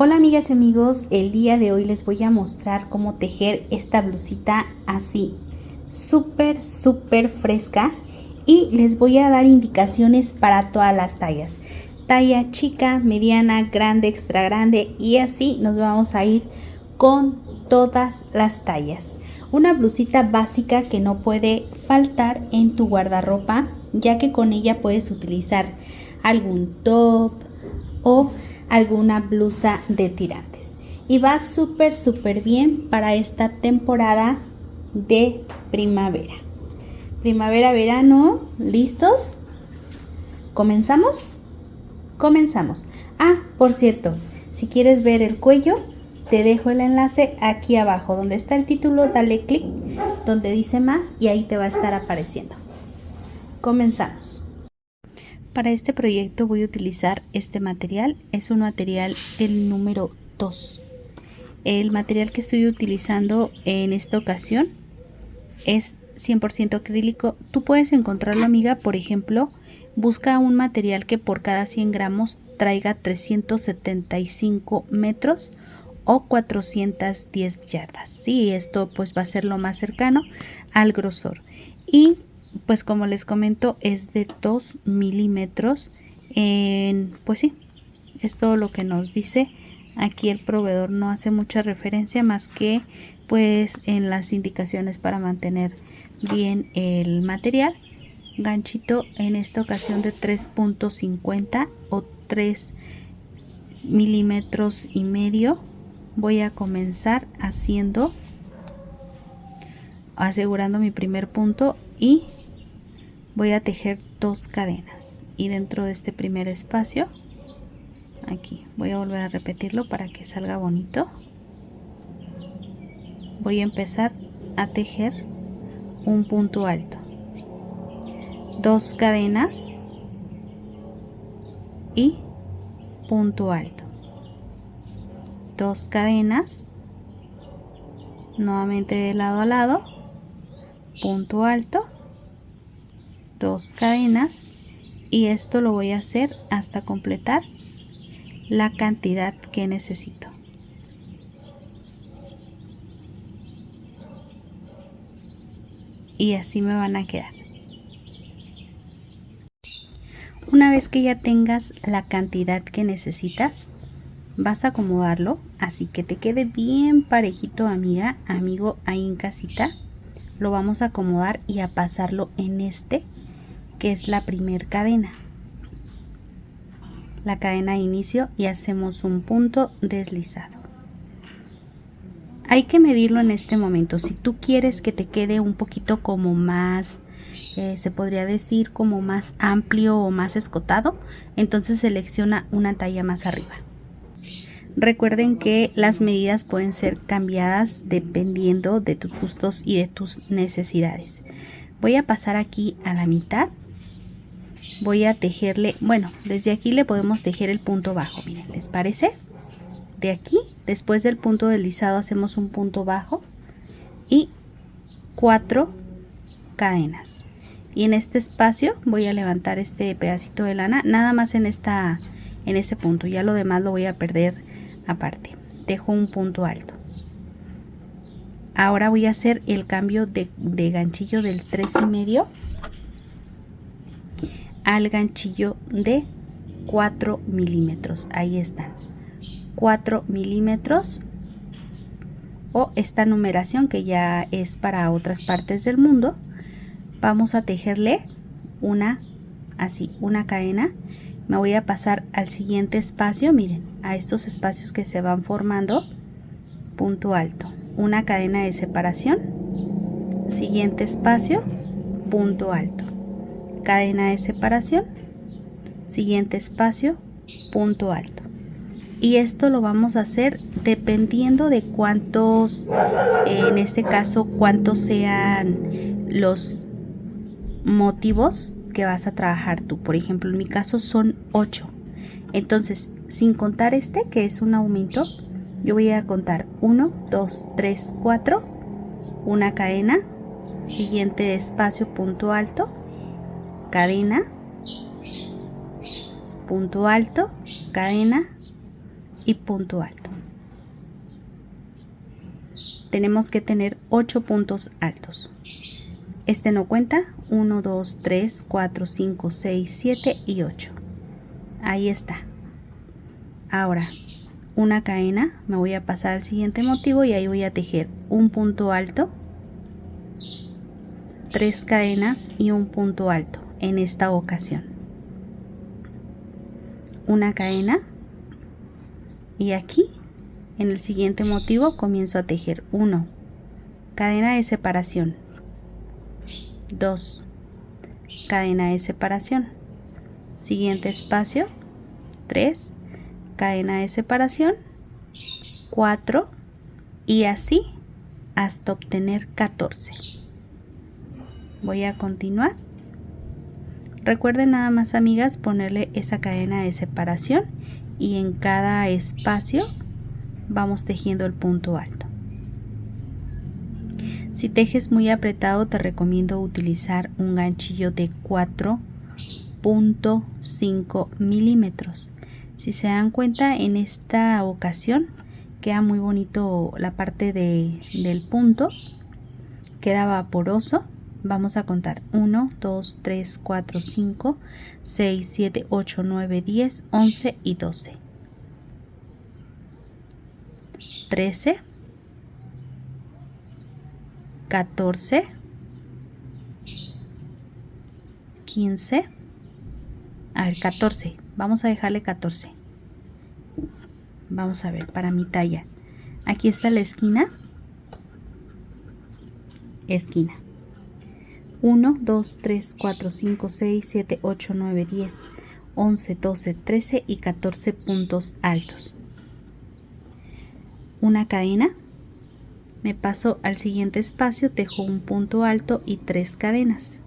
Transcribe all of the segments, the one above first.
Hola amigas y amigos, el día de hoy les voy a mostrar cómo tejer esta blusita así, súper fresca, y les voy a dar indicaciones para todas las tallas, talla chica, mediana, grande, extra grande, y así nos vamos a ir con todas las tallas. Una blusita básica que no puede faltar en tu guardarropa, ya que con ella puedes utilizar algún top o alguna blusa de tirantes, y va súper bien para esta temporada de verano. ¿Listos? ¿Comenzamos? Comenzamos. Por cierto, si quieres ver el cuello, te dejo el enlace aquí abajo donde está el título. Dale clic donde dice más y ahí te va a estar apareciendo. Comenzamos. Para este proyecto voy a utilizar este material, es un material el número 2. El material que estoy utilizando en esta ocasión es 100% acrílico. Tú puedes encontrarlo, amiga, por ejemplo, busca un material que por cada 100 gramos traiga 375 metros o 410 yardas. Sí, esto pues va a ser lo más cercano al grosor. Y pues como les comento, es de 2 milímetros. Pues sí, es todo lo que nos dice aquí el proveedor. No hace mucha referencia más que pues en las indicaciones para mantener bien el material. Ganchito en esta ocasión de 3.50 o 3 milímetros y medio. Voy a comenzar asegurando mi primer punto, y voy a tejer 2 cadenas, y dentro de este primer espacio aquí voy a volver a repetirlo para que salga bonito. Voy a empezar a tejer un punto alto, 2 cadenas y punto alto, 2 cadenas, nuevamente de lado a lado, punto alto, 2 cadenas, y esto lo voy a hacer hasta completar la cantidad que necesito. Y así me van a quedar. Una vez que ya tengas la cantidad que necesitas, vas a acomodarlo así que te quede bien parejito, amiga, amigo, ahí en casita. Lo vamos a acomodar y a pasarlo en este, que es la primer cadena, la cadena de inicio, y hacemos un punto deslizado. Hay que medirlo en este momento. Si tú quieres que te quede un poquito como más, se podría decir como más amplio o más escotado, entonces selecciona una talla más arriba. Recuerden que las medidas pueden ser cambiadas dependiendo de tus gustos y de tus necesidades. Voy a pasar aquí a la mitad. Voy a tejerle, bueno, desde aquí le podemos tejer el punto bajo, miren, ¿les parece? De aquí, después del punto deslizado, hacemos un punto bajo y 4 cadenas. Y en este espacio voy a levantar este pedacito de lana, nada más en ese punto, ya lo demás lo voy a perder aparte. Dejo un punto alto. Ahora voy a hacer el cambio de ganchillo del 3,5 al ganchillo de 4 milímetros. Ahí están, 4 milímetros, o esta numeración que ya es para otras partes del mundo. Vamos a tejerle una cadena. Me voy a pasar al siguiente espacio, miren, a estos espacios que se van formando, punto alto, una cadena de separación, siguiente espacio, punto alto, cadena de separación, siguiente espacio, punto alto. Y esto lo vamos a hacer dependiendo de cuántos, en este caso, cuántos sean los motivos que vas a trabajar tú. Por ejemplo, en mi caso son 8. Entonces, sin contar este, que es un aumento, yo voy a contar 1, 2, 3, 4, una cadena, siguiente espacio, punto alto, cadena, punto alto, cadena, y punto alto. Tenemos que tener 8 puntos altos. Este no cuenta. 1, 2, 3, 4, 5, 6, 7 y 8. Ahí está. Ahora, una cadena, me voy a pasar al siguiente motivo y ahí voy a tejer un punto alto, 3 cadenas y un punto alto en esta ocasión. Una cadena y aquí en el siguiente motivo comienzo a tejer 1, cadena de separación, 2, cadena de separación, siguiente espacio, 3, cadena de separación, 4 y así hasta obtener 14. Voy a continuar. Recuerden nada más, amigas, ponerle esa cadena de separación y en cada espacio vamos tejiendo el punto alto. Si tejes muy apretado, te recomiendo utilizar un ganchillo de 4.5 milímetros. Si se dan cuenta, en esta ocasión queda muy bonito la parte del punto, queda vaporoso. Vamos a contar 1, 2, 3, 4, 5, 6, 7, 8, 9, 10, 11 y 12. 13, 14, 15, a ver, 14. Vamos a dejarle 14. Vamos a ver, para mi talla. Aquí está la esquina. Esquina. 1, 2, 3, 4, 5, 6, 7, 8, 9, 10, 11, 12, 13 y 14 puntos altos. Una cadena, me paso al siguiente espacio, tejo un punto alto y 3 cadenas.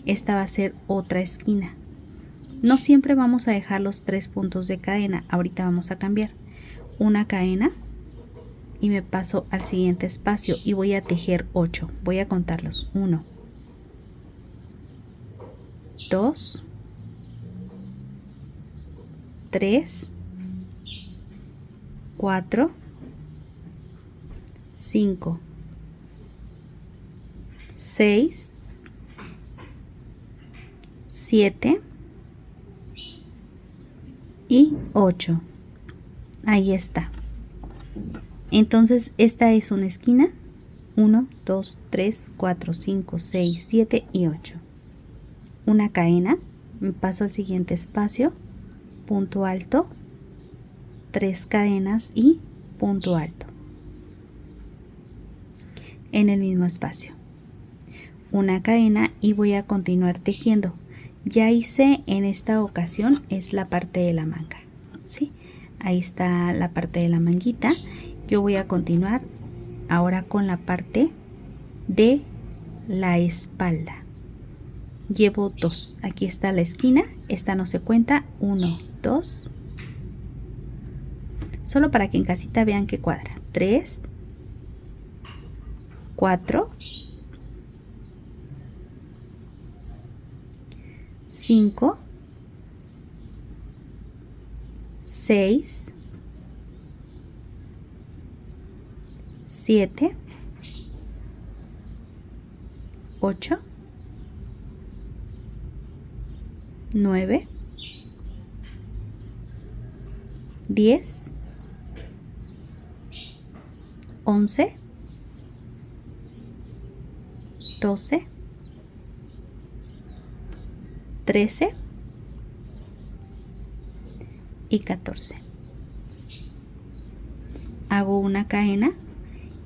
Esta va a ser otra esquina. No siempre vamos a dejar los 3 puntos de cadena, ahorita vamos a cambiar. Una cadena y me paso al siguiente espacio y voy a tejer 8. Voy a contarlos. 1, 2, 3, 4, 5, 6, 7 y 8. Ahí está. Entonces esta es una esquina. 1, 2, 3, 4, 5, 6, 7 y 8. Una cadena, me paso al siguiente espacio, punto alto, 3 cadenas y punto alto en el mismo espacio. Una cadena y voy a continuar tejiendo. Ya hice en esta ocasión es la parte de la manga, ¿sí? Ahí está la parte de la manguita. Yo voy a continuar ahora con la parte de la espalda. Llevo 2. Aquí está la esquina. Esta no se cuenta. 1, 2. Solo para que en casita vean que cuadra. 3, 4, 5, 6, 7, 8, 9, 10, 11, 12, 13 y 14. Hago una cadena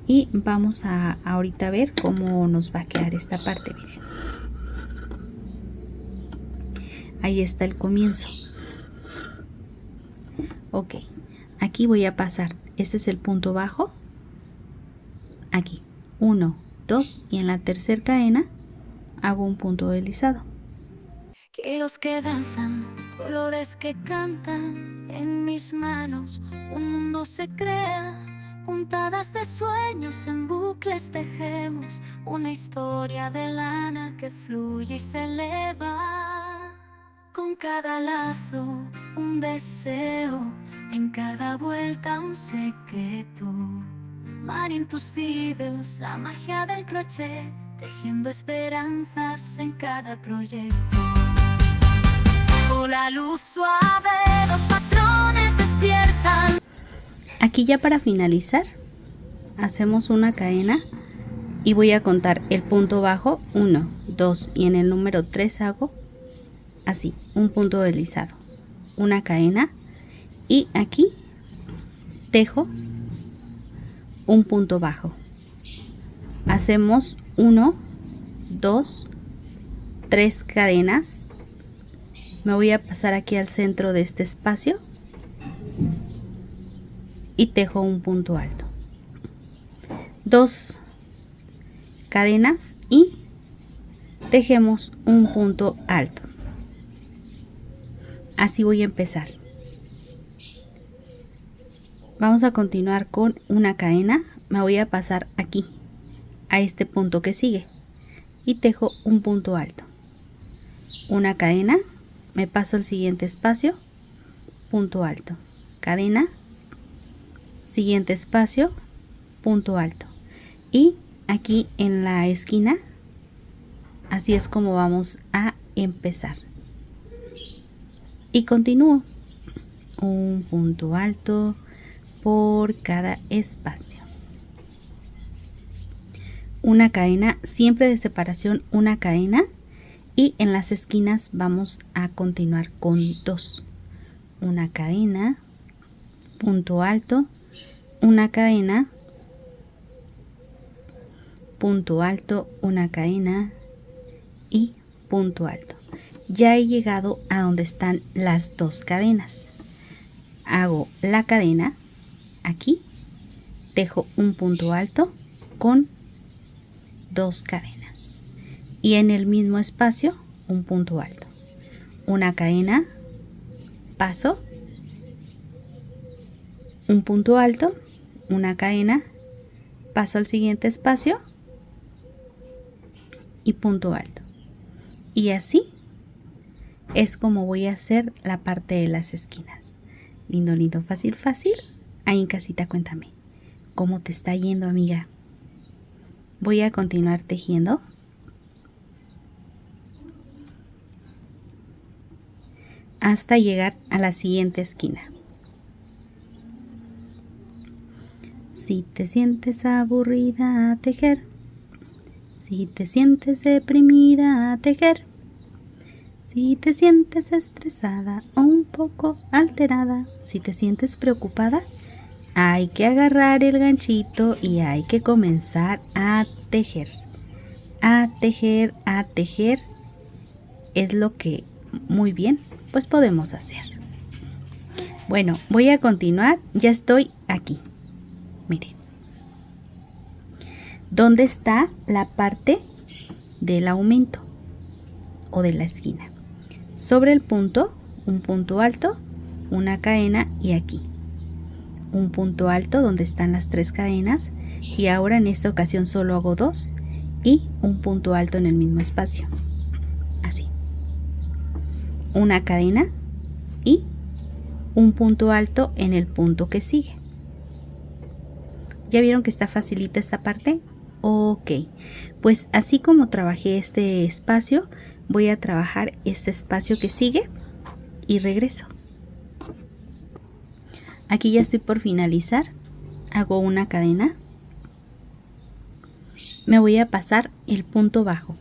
y vamos a ahorita ver cómo nos va a quedar esta parte. Miren, ahí está el comienzo. Ok, aquí voy a pasar. Este es el punto bajo. Aquí 1, 2 y en la tercera cadena hago un punto deslizado. Kilos que danzan, colores que cantan en mis manos, un mundo se crea, puntadas de sueños en bucles tejemos, una historia de lana que fluye y se eleva. con cada lazo un deseo, en cada vuelta un secreto. Mar en tus videos, la magia del crochet, tejiendo esperanzas en cada proyecto. O la luz suave, los patrones despiertan. Aquí ya para finalizar, hacemos una cadena y voy a contar el punto bajo, 1, 2 y en el número 3 hago así, un punto deslizado, una cadena y aquí tejo un punto bajo. Hacemos 1, 2, 3 cadenas. Me voy a pasar aquí al centro de este espacio y tejo un punto alto. 2 cadenas y tejemos un punto alto. Así voy a empezar. Vamos a continuar con una cadena. Me voy a pasar aquí a este punto que sigue y tejo un punto alto, una cadena, me paso al siguiente espacio, punto alto, cadena, siguiente espacio, punto alto y aquí en la esquina. Así es como vamos a empezar y continúo un punto alto por cada espacio, una cadena, siempre de separación una cadena y en las esquinas vamos a continuar con 2, una cadena, punto alto, una cadena, punto alto, una cadena y punto alto. Ya he llegado a donde están las 2 cadenas. Hago la cadena aquí, tejo un punto alto con 2 cadenas y en el mismo espacio un punto alto, una cadena, paso, un punto alto, una cadena, paso al siguiente espacio y punto alto. Y así es como voy a hacer la parte de las esquinas. Lindo, lindo, fácil, fácil. Ahí en casita cuéntame cómo te está yendo, amiga. Voy a continuar tejiendo. Hasta llegar a la siguiente esquina. Si te sientes aburrida a tejer, si te sientes deprimida a tejer, si te sientes estresada o un poco alterada, si te sientes preocupada, hay que agarrar el ganchito y hay que comenzar a tejer. A tejer, a tejer. Es lo que muy bien pues podemos hacer. Bueno, voy a continuar. Ya estoy aquí. Miren. ¿Dónde está la parte del aumento o de la esquina? Sobre el punto, un punto alto, una cadena y aquí un punto alto donde están las 3 cadenas y ahora en esta ocasión solo hago 2 y un punto alto en el mismo espacio, así, una cadena y un punto alto en el punto que sigue. ¿Ya vieron que está facilita esta parte? Ok, pues así como trabajé este espacio, voy a trabajar este espacio que sigue y regreso. Aquí ya estoy por finalizar. Hago una cadena. Me voy a pasar el punto bajo.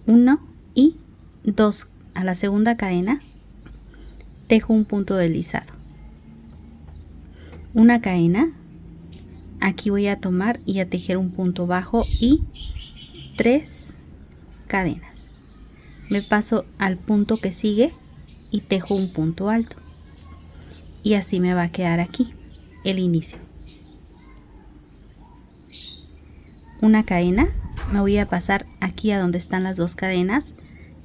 1 y 2 a la segunda cadena. Tejo un punto deslizado. Una cadena. Aquí voy a tomar y a tejer un punto bajo y 3 cadenas. Me paso al punto que sigue y tejo un punto alto. Y así me va a quedar aquí el inicio. Una cadena, me voy a pasar aquí a donde están las 2 cadenas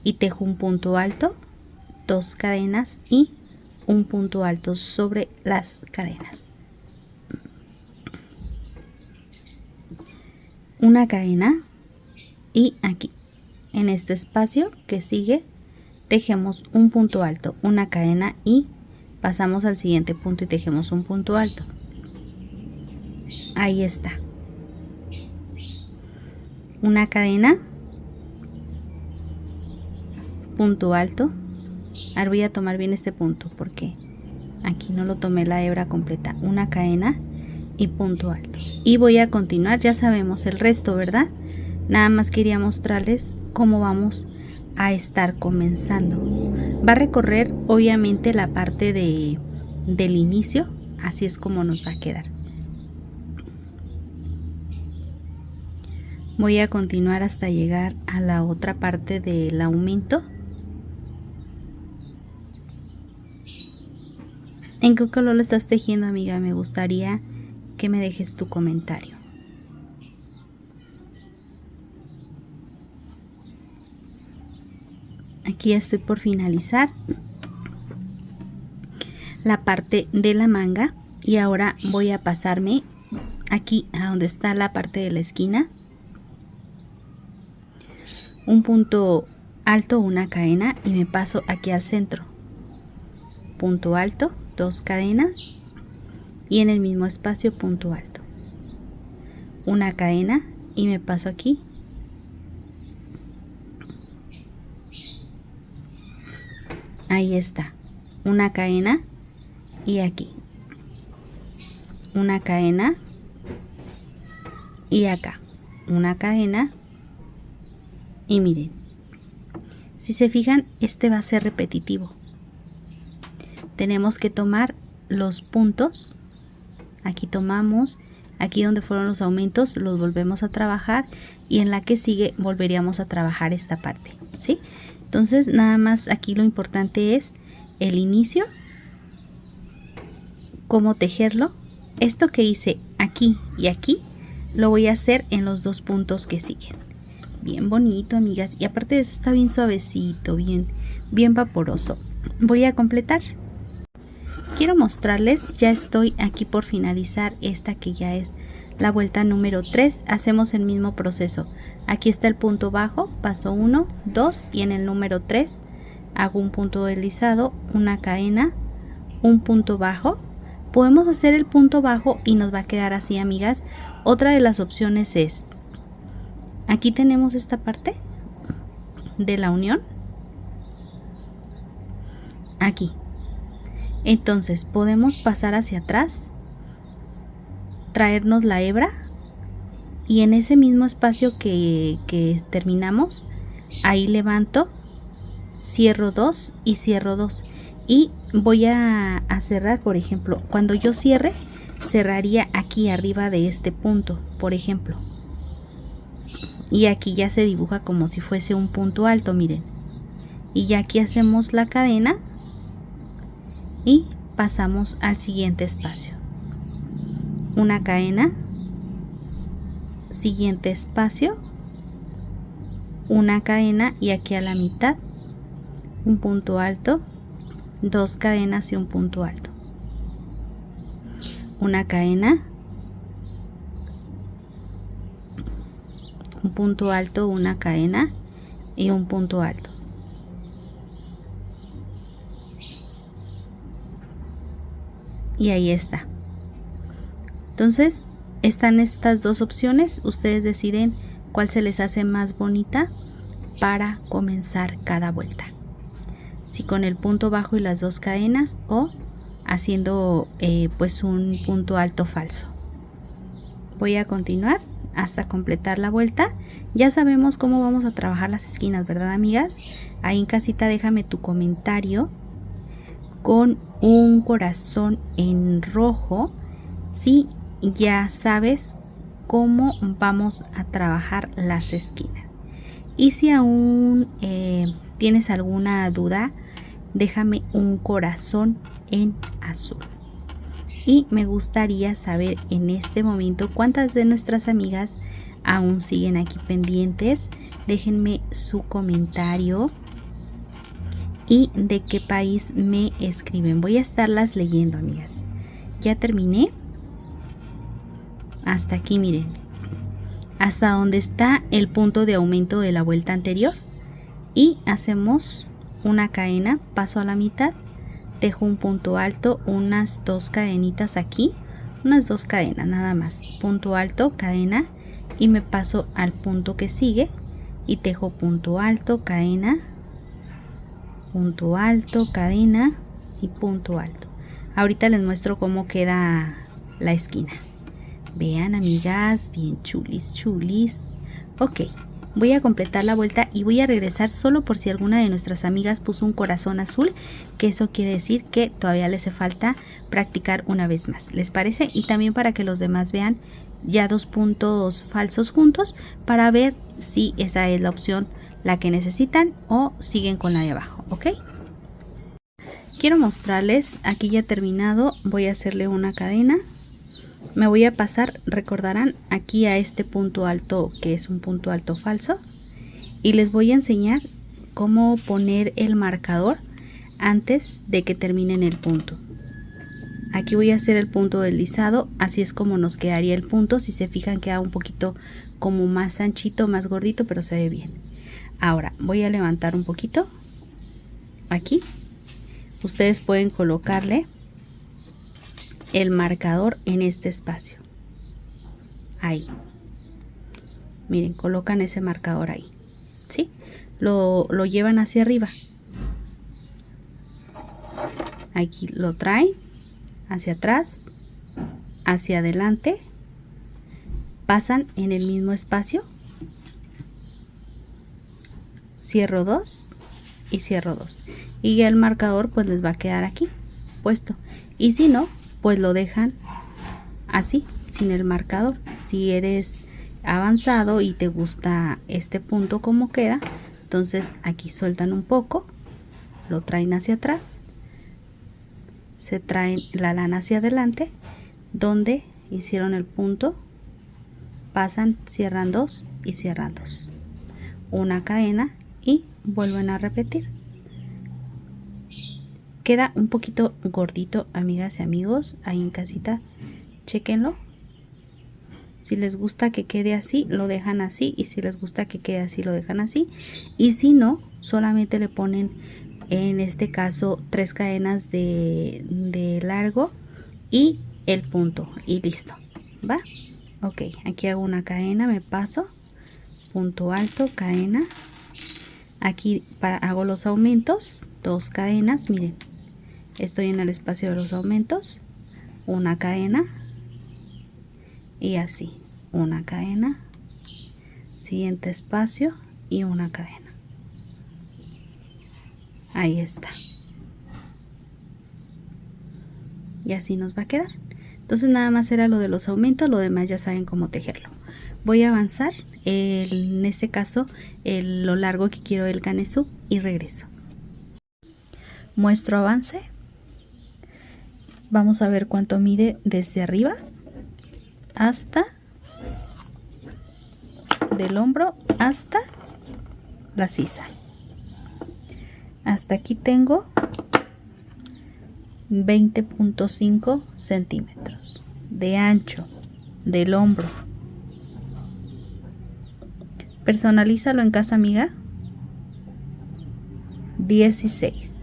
y tejo un punto alto, 2 cadenas y un punto alto sobre las cadenas. Una cadena y aquí en este espacio que sigue tejemos un punto alto, una cadena y pasamos al siguiente punto y tejemos un punto alto. Ahí está. Una cadena, punto alto. Ahora voy a tomar bien este punto porque aquí no lo tomé la hebra completa. Una cadena y punto alto. Y voy a continuar, ya sabemos el resto, ¿verdad? Nada más quería mostrarles cómo vamos a estar comenzando. Va a recorrer obviamente la parte del inicio, así es como nos va a quedar. Voy a continuar hasta llegar a la otra parte del aumento. ¿En qué color lo estás tejiendo, amiga? Me gustaría que me dejes tu comentario. Aquí ya estoy por finalizar la parte de la manga y ahora voy a pasarme aquí a donde está la parte de la esquina. Un punto alto, una cadena y me paso aquí al centro. Punto alto, 2 cadenas y en el mismo espacio punto alto. Una cadena y me paso aquí. Ahí está. Una cadena y aquí. Una cadena y acá. Una cadena. Y miren, si se fijan, este va a ser repetitivo. Tenemos que tomar los puntos. Aquí tomamos, aquí donde fueron los aumentos, los volvemos a trabajar y en la que sigue volveríamos a trabajar esta parte, ¿sí? Entonces, nada más aquí lo importante es el inicio, cómo tejerlo. Esto que hice aquí y aquí, lo voy a hacer en los 2 puntos que siguen. Bien bonito, amigas, y aparte de eso está bien suavecito, bien vaporoso. Voy a completar. Quiero mostrarles, ya estoy aquí por finalizar esta que ya es la vuelta número 3. Hacemos el mismo proceso. Aquí está el punto bajo, paso 1, 2 y en el número 3 hago un punto deslizado, una cadena, un punto bajo. Podemos hacer el punto bajo y nos va a quedar así, amigas. Otra de las opciones es, aquí tenemos esta parte de la unión, aquí. Entonces podemos pasar hacia atrás, traernos la hebra y en ese mismo espacio que terminamos, ahí levanto, cierro 2 y cierro 2 y voy a cerrar. Por ejemplo, cuando yo cierre, cerraría aquí arriba de este punto, por ejemplo, y aquí ya se dibuja como si fuese un punto alto, miren, y ya aquí hacemos la cadena y pasamos al siguiente espacio, una cadena, siguiente espacio, una cadena y aquí a la mitad un punto alto, 2 cadenas y un punto alto, una cadena, un punto alto, una cadena y un punto alto. Y ahí está. Entonces están estas 2 opciones, ustedes deciden cuál se les hace más bonita para comenzar cada vuelta, si con el punto bajo y las 2 cadenas o haciendo pues un punto alto falso. Voy a continuar hasta completar la vuelta. Ya sabemos cómo vamos a trabajar las esquinas, ¿verdad, amigas? Ahí en casita déjame tu comentario con un corazón en rojo si ya sabes cómo vamos a trabajar las esquinas, y si aún tienes alguna duda, déjame un corazón en azul. Y me gustaría saber en este momento cuántas de nuestras amigas aún siguen aquí pendientes. Déjenme su comentario y de qué país me escriben. Voy a estarlas leyendo, amigas. Ya terminé. Hasta aquí, miren. Hasta donde está el punto de aumento de la vuelta anterior. Y hacemos una cadena, paso a la mitad, dejo un punto alto, unas 2 cadenitas aquí, unas 2 cadenas nada más, punto alto, cadena, y me paso al punto que sigue y tejo punto alto, cadena, punto alto, cadena y punto alto. Ahorita les muestro cómo queda la esquina. Vean, amigas, bien chulis, chulis. Ok, voy a completar la vuelta y voy a regresar solo por si alguna de nuestras amigas puso un corazón azul, que eso quiere decir que todavía les hace falta practicar una vez más. ¿Les parece? Y también para que los demás vean ya 2 puntos falsos juntos, para ver si esa es la opción la que necesitan o siguen con la de abajo. ¿Ok? Quiero mostrarles, aquí ya terminado, voy a hacerle una cadena. Me voy a pasar, recordarán, aquí a este punto alto, que es un punto alto falso, y les voy a enseñar cómo poner el marcador antes de que terminen el punto. Aquí voy a hacer el punto deslizado, así es como nos quedaría el punto. Si se fijan, queda un poquito como más anchito, más gordito, pero se ve bien. Ahora voy a levantar un poquito aquí. Ustedes pueden colocarle el marcador en este espacio. Ahí. Miren, colocan ese marcador ahí. ¿Sí? Lo llevan hacia arriba. Aquí lo traen hacia atrás, hacia adelante. Pasan en el mismo espacio. Cierro 2 y cierro 2. Y ya el marcador pues les va a quedar aquí puesto. Y si no, pues lo dejan así, sin el marcador. Si eres avanzado y te gusta este punto como queda, entonces aquí sueltan un poco, lo traen hacia atrás, se traen la lana hacia adelante, donde hicieron el punto, pasan, cierran 2 y cierran 2, una cadena y vuelven a repetir. Queda un poquito gordito, amigas y amigos, ahí en casita, chéquenlo. Si les gusta que quede así, lo dejan así, y si les gusta que quede así, lo dejan así. Y si no, solamente le ponen, en este caso, 3 cadenas de largo y el punto, y listo, ¿va? Ok, aquí hago una cadena, me paso, punto alto, cadena. Aquí hago los aumentos, 2 cadenas, miren, estoy en el espacio de los aumentos, una cadena y así, una cadena, siguiente espacio y una cadena. Ahí está. Y así nos va a quedar. Entonces nada más era lo de los aumentos, lo demás ya saben cómo tejerlo. Voy a avanzar, en este caso, lo largo que quiero del canesú, y regreso. Muestro avance. Vamos a ver cuánto mide desde arriba hasta del hombro hasta la sisa. Hasta aquí tengo 20.5 centímetros de ancho del hombro. Personalízalo en casa, amiga. 16.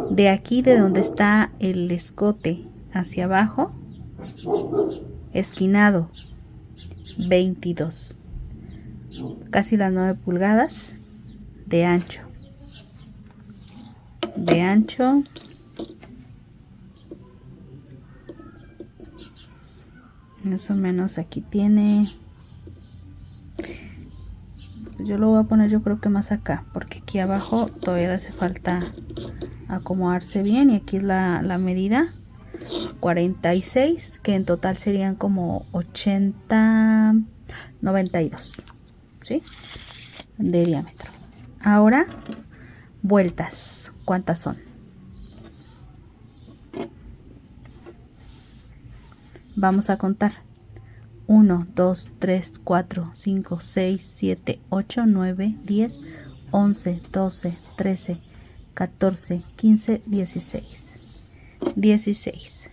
De aquí, de donde está el escote hacia abajo, esquinado, 22. Casi las 9 pulgadas de ancho. De ancho. Más o menos aquí tiene. Yo lo voy a poner, yo creo que más acá, porque aquí abajo todavía le hace falta acomodarse bien. Y aquí es la medida 46, que en total serían como 80, 92, ¿sí? De diámetro. Ahora, vueltas, ¿cuántas son? Vamos a contar. 1, 2, 3, 4, 5, 6, 7, 8, 9, 10, 11, 12, 13, 14, 15, 16. 16.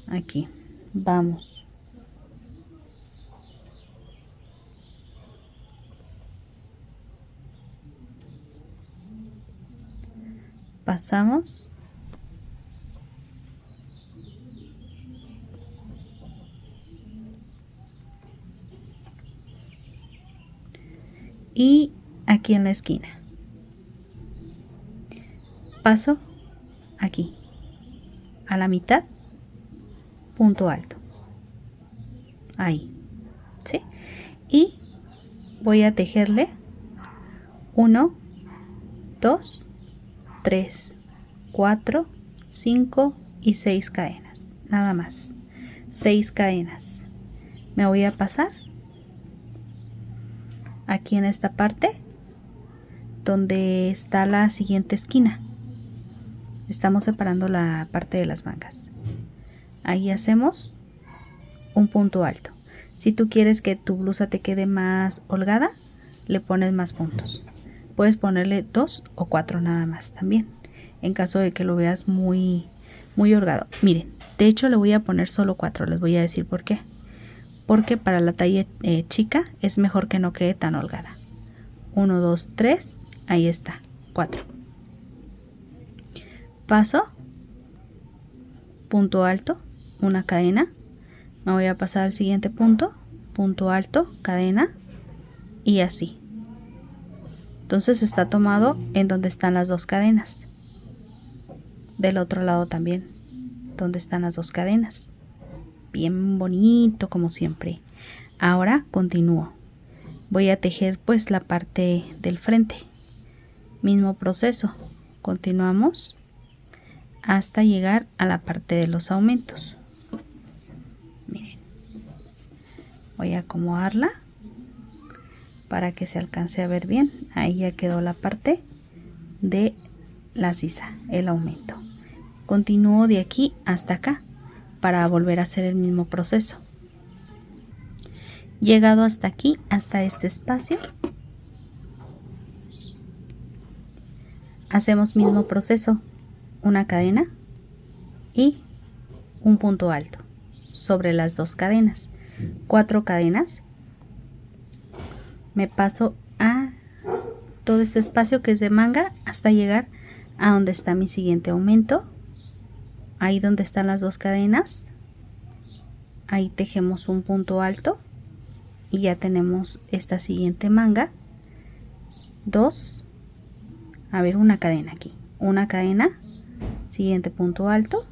Aquí, vamos. pasamos. Y aquí en la esquina. Paso aquí, a la mitad, punto alto. Ahí, ¿sí? Y voy a tejerle 1, 2, 3, 4, 5 y 6 cadenas. Nada más. 6 cadenas. Me voy a pasar aquí en esta parte donde está la siguiente esquina. Estamos separando la parte de las mangas. Ahí hacemos un punto alto. Si tú quieres que tu blusa te quede más holgada, le pones más puntos. Puedes ponerle 2 o 4 nada más también, en caso de que lo veas muy holgado. Miren, de hecho le voy a poner solo 4, les voy a decir por qué. Porque para la talla chica es mejor que no quede tan holgada. 1, 2, 3, ahí está, 4. Paso, punto alto, una cadena. Me voy a pasar al siguiente punto, punto alto, cadena y así. Entonces está tomado en donde están las 2 cadenas. Del otro lado también, donde están las 2 cadenas. Bien bonito como siempre. Ahora continúo. Voy a tejer pues la parte del frente. Mismo proceso. Continuamos hasta llegar a la parte de los aumentos. Miren. Voy a acomodarla para que se alcance a ver bien. Ahí ya quedó la parte de la sisa, el aumento. Continúo de aquí hasta acá para volver a hacer el mismo proceso. Llegado hasta aquí, hasta este espacio, hacemos mismo proceso, una cadena y un punto alto sobre las 2 cadenas, 4 cadenas. Me paso a todo este espacio que es de manga hasta llegar a donde está mi siguiente aumento. Ahí donde están las 2 cadenas, ahí tejemos un punto alto y ya tenemos esta siguiente manga. 2, a ver, una cadena aquí, una cadena, siguiente punto alto,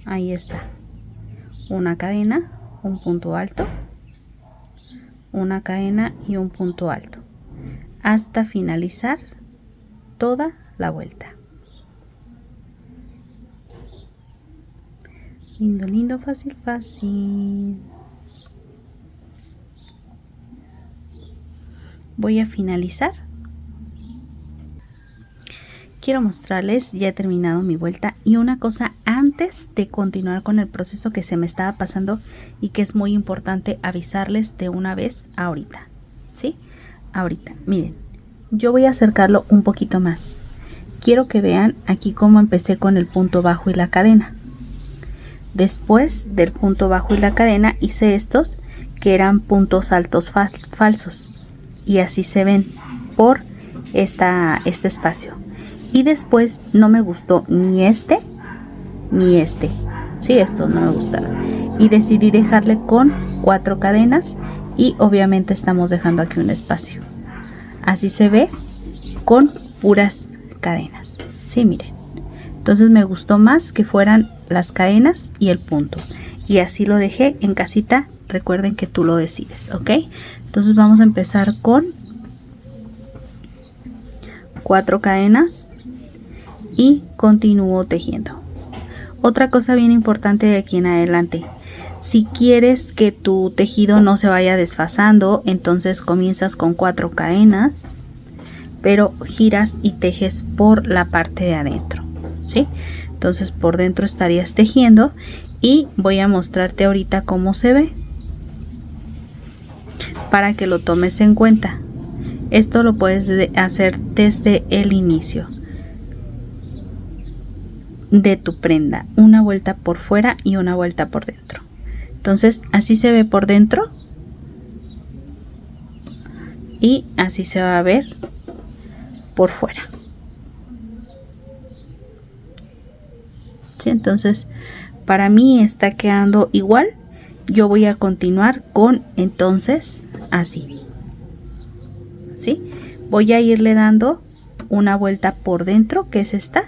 ahí está, una cadena, un punto alto, una cadena y un punto alto hasta finalizar toda la vuelta. Lindo, lindo, fácil, fácil. Voy a finalizar. Quiero mostrarles, ya he terminado mi vuelta, y una cosa antes de continuar con el proceso que se me estaba pasando y que es muy importante avisarles de una vez ahorita, ¿sí? Ahorita, miren, yo voy a acercarlo un poquito más. Quiero que vean aquí cómo empecé con el punto bajo y la cadena. Después del punto bajo y la cadena hice estos que eran puntos altos falsos y así se ven por este espacio. Y después no me gustó ni este ni este. Sí, estos no me gustaron. Y decidí dejarle con 4 cadenas y obviamente estamos dejando aquí un espacio. Así se ve con puras cadenas. Sí, miren. Entonces me gustó más que fueran las cadenas y el punto. Y así lo dejé en casita. Recuerden que tú lo decides, ¿ok? Entonces vamos a empezar con 4 cadenas y continúo tejiendo. Otra cosa bien importante de aquí en adelante. Si quieres que tu tejido no se vaya desfasando, entonces comienzas con 4 cadenas, pero giras y tejes por la parte de adentro, ¿sí? Entonces por dentro estarías tejiendo y voy a mostrarte ahorita cómo se ve para que lo tomes en cuenta. Esto lo puedes hacer desde el inicio de tu prenda, una vuelta por fuera y una vuelta por dentro. Entonces así se ve por dentro y así se va a ver por fuera. ¿sí? Entonces para mí está quedando igual. Yo voy a continuar con entonces así, ¿sí? Voy a irle dando una vuelta por dentro, que es esta,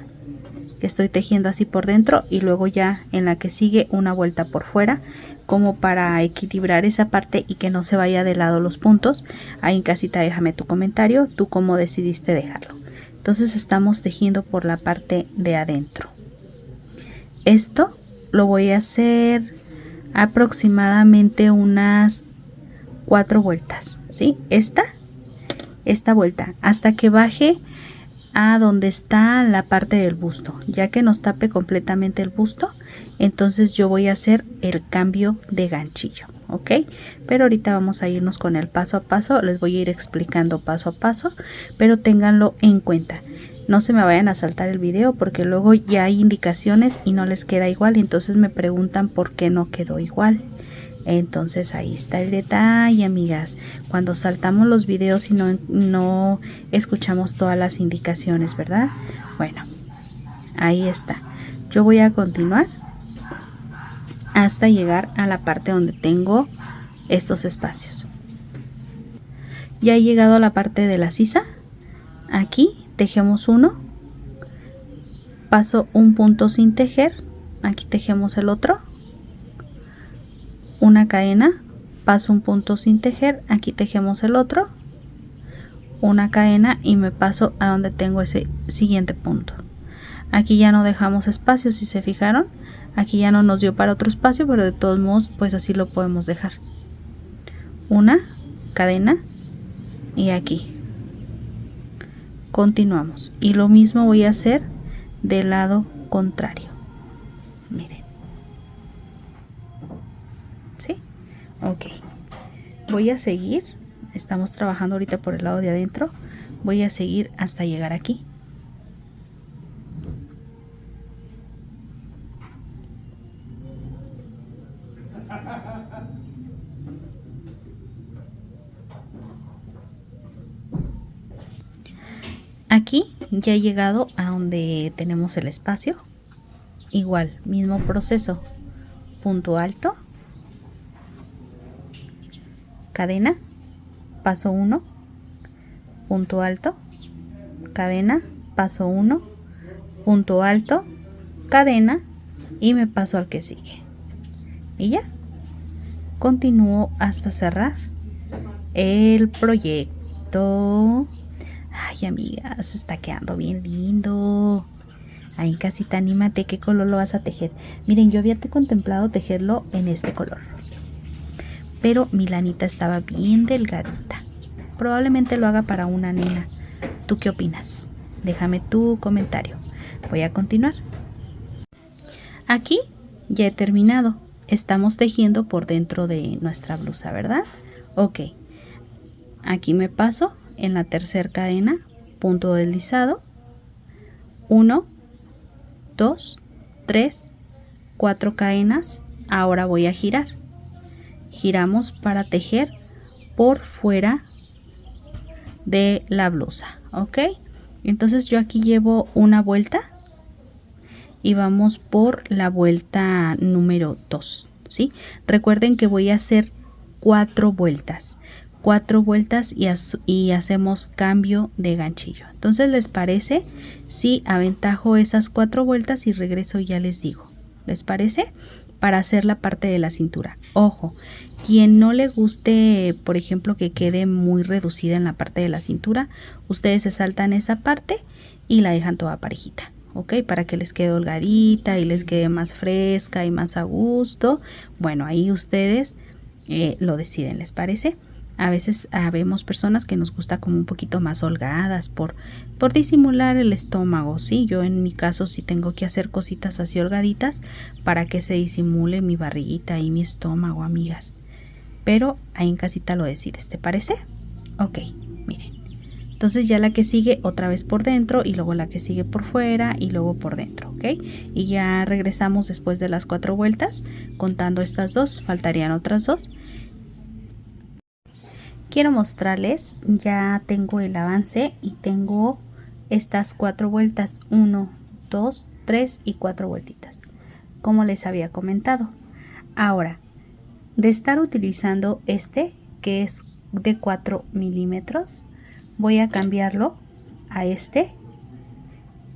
que estoy tejiendo así por dentro, y luego ya en la que sigue una vuelta por fuera, como para equilibrar esa parte y que no se vaya de lado los puntos. Ahí en casita déjame tu comentario, tú cómo decidiste dejarlo. Entonces estamos tejiendo por la parte de adentro. Esto lo voy a hacer aproximadamente unas 4 vueltas, ¿sí? Esta vuelta hasta que baje a donde está la parte del busto. Ya que nos tape completamente el busto, entonces yo voy a hacer el cambio de ganchillo, ¿ok? Pero ahorita vamos a irnos con el paso a paso. Les voy a ir explicando paso a paso, pero ténganlo en cuenta. No se me vayan a saltar el video porque luego ya hay indicaciones y no les queda igual, y entonces me preguntan por qué no quedó igual. Entonces ahí está el detalle, amigas, cuando saltamos los videos y no escuchamos todas las indicaciones, ¿verdad? Bueno, ahí está. Yo voy a continuar hasta llegar a la parte donde tengo estos espacios. Ya he llegado a la parte de la sisa. Aquí tejemos uno, paso un punto sin tejer, aquí tejemos el otro, una cadena, paso un punto sin tejer, aquí tejemos el otro, una cadena y me paso a donde tengo ese siguiente punto. Aquí ya no dejamos espacio, si se fijaron, aquí ya no nos dio para otro espacio, pero de todos modos pues así lo podemos dejar. Una cadena y aquí continuamos, y lo mismo voy a hacer del lado contrario. Miren, ¿sí? Ok, voy a seguir. Estamos trabajando ahorita por el lado de adentro. Voy a seguir hasta llegar aquí. Aquí ya he llegado a donde tenemos el espacio. Igual, mismo proceso. Punto alto, cadena, paso 1, punto alto, cadena, paso 1, punto alto, cadena, y me paso al que sigue. Y ya. Continúo hasta cerrar el proyecto. Ay, amigas, está quedando bien lindo. Ahí en casita, anímate, ¿qué color lo vas a tejer? Miren, yo había contemplado tejerlo en este color, pero mi lanita estaba bien delgadita. Probablemente lo haga para una nena. ¿Tú qué opinas? Déjame tu comentario. Voy a continuar. Aquí ya he terminado. Estamos tejiendo por dentro de nuestra blusa, ¿verdad? Ok. Aquí me paso en la tercera cadena, punto deslizado, 1, 2, 3, 4 cadenas. Ahora voy a girar. Giramos para tejer por fuera de la blusa, ¿ok? Entonces yo aquí llevo una vuelta y vamos por la vuelta número 2, ¿sí? Recuerden que voy a hacer 4 vueltas. 4 vueltas y hacemos cambio de ganchillo. Entonces, ¿les parece si aventajo esas 4 vueltas y regreso y ya les digo? ¿Les parece? Para hacer la parte de la cintura. Ojo, quien no le guste, por ejemplo, que quede muy reducida en la parte de la cintura, ustedes se saltan esa parte y la dejan toda parejita, ¿ok? Para que les quede holgadita y les quede más fresca y más a gusto. Bueno, ahí ustedes lo deciden, ¿les parece? A veces vemos personas que nos gusta como un poquito más holgadas por disimular el estómago, ¿sí? Yo en mi caso sí tengo que hacer cositas así holgaditas para que se disimule mi barriguita y mi estómago, amigas. Pero ahí en casita lo decides, ¿te parece? Ok, miren. Entonces ya la que sigue otra vez por dentro y luego la que sigue por fuera y luego por dentro, ¿ok? Y ya regresamos después de las 4 vueltas, contando estas dos, faltarían otras 2. Quiero mostrarles, ya tengo el avance y tengo estas 4 vueltas, 1, 2, 3 y 4 vueltitas, como les había comentado. Ahora, de estar utilizando este, que es de 4 milímetros, voy a cambiarlo a este,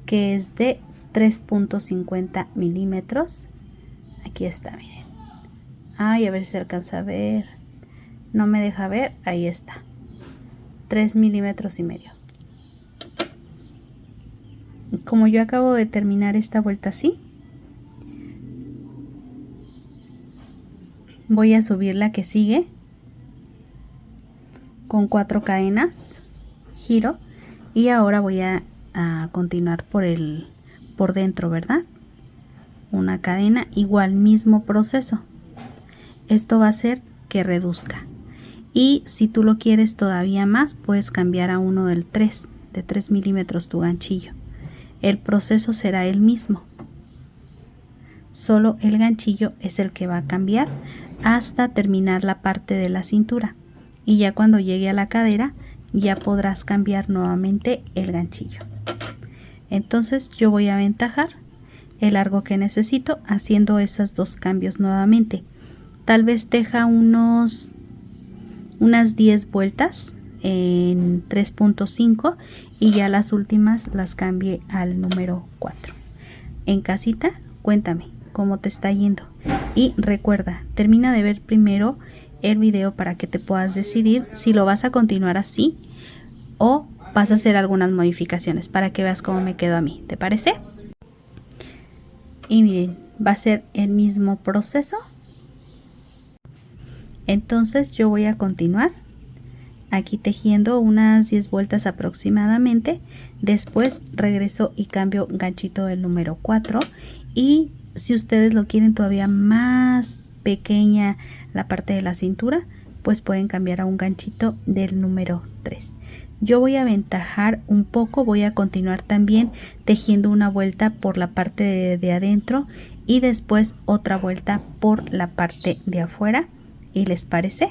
que es de 3.50 milímetros. Aquí está, miren. Ay, a ver si se alcanza a ver. No me deja ver. Ahí está. 3 milímetros y medio. Como yo acabo de terminar esta vuelta así, voy a subir la que sigue con 4 cadenas, giro, y ahora voy a continuar por dentro, ¿verdad? Una cadena, igual mismo proceso. Esto va a hacer que reduzca, y si tú lo quieres todavía más, puedes cambiar a uno de 3 milímetros tu ganchillo. El proceso será el mismo, solo el ganchillo es el que va a cambiar hasta terminar la parte de la cintura, y ya cuando llegue a la cadera ya podrás cambiar nuevamente el ganchillo. Entonces yo voy a aventajar el largo que necesito haciendo esos dos cambios nuevamente. Tal vez deja unas 10 vueltas en 3.5 y ya las últimas las cambie al número 4. En casita, cuéntame cómo te está yendo, y recuerda, termina de ver primero el video para que te puedas decidir si lo vas a continuar así o vas a hacer algunas modificaciones para que veas cómo me quedó a mí. ¿Te parece? Y miren, va a ser el mismo proceso. Entonces yo voy a continuar aquí tejiendo unas 10 vueltas aproximadamente. Después regreso y cambio ganchito del número 4, y si ustedes lo quieren todavía más pequeña la parte de la cintura, pues pueden cambiar a un ganchito del número 3. Yo voy a aventajar un poco, voy a continuar también tejiendo una vuelta por la parte de adentro y después otra vuelta por la parte de afuera. ¿Y les parece?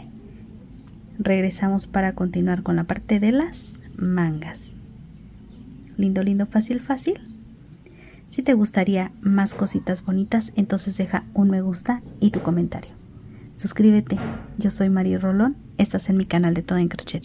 Regresamos para continuar con la parte de las mangas. Lindo, lindo, fácil, fácil. Si te gustaría más cositas bonitas, entonces deja un me gusta y tu comentario. Suscríbete. Yo soy Mari Rolón. Estás en mi canal de Todo en Crochet.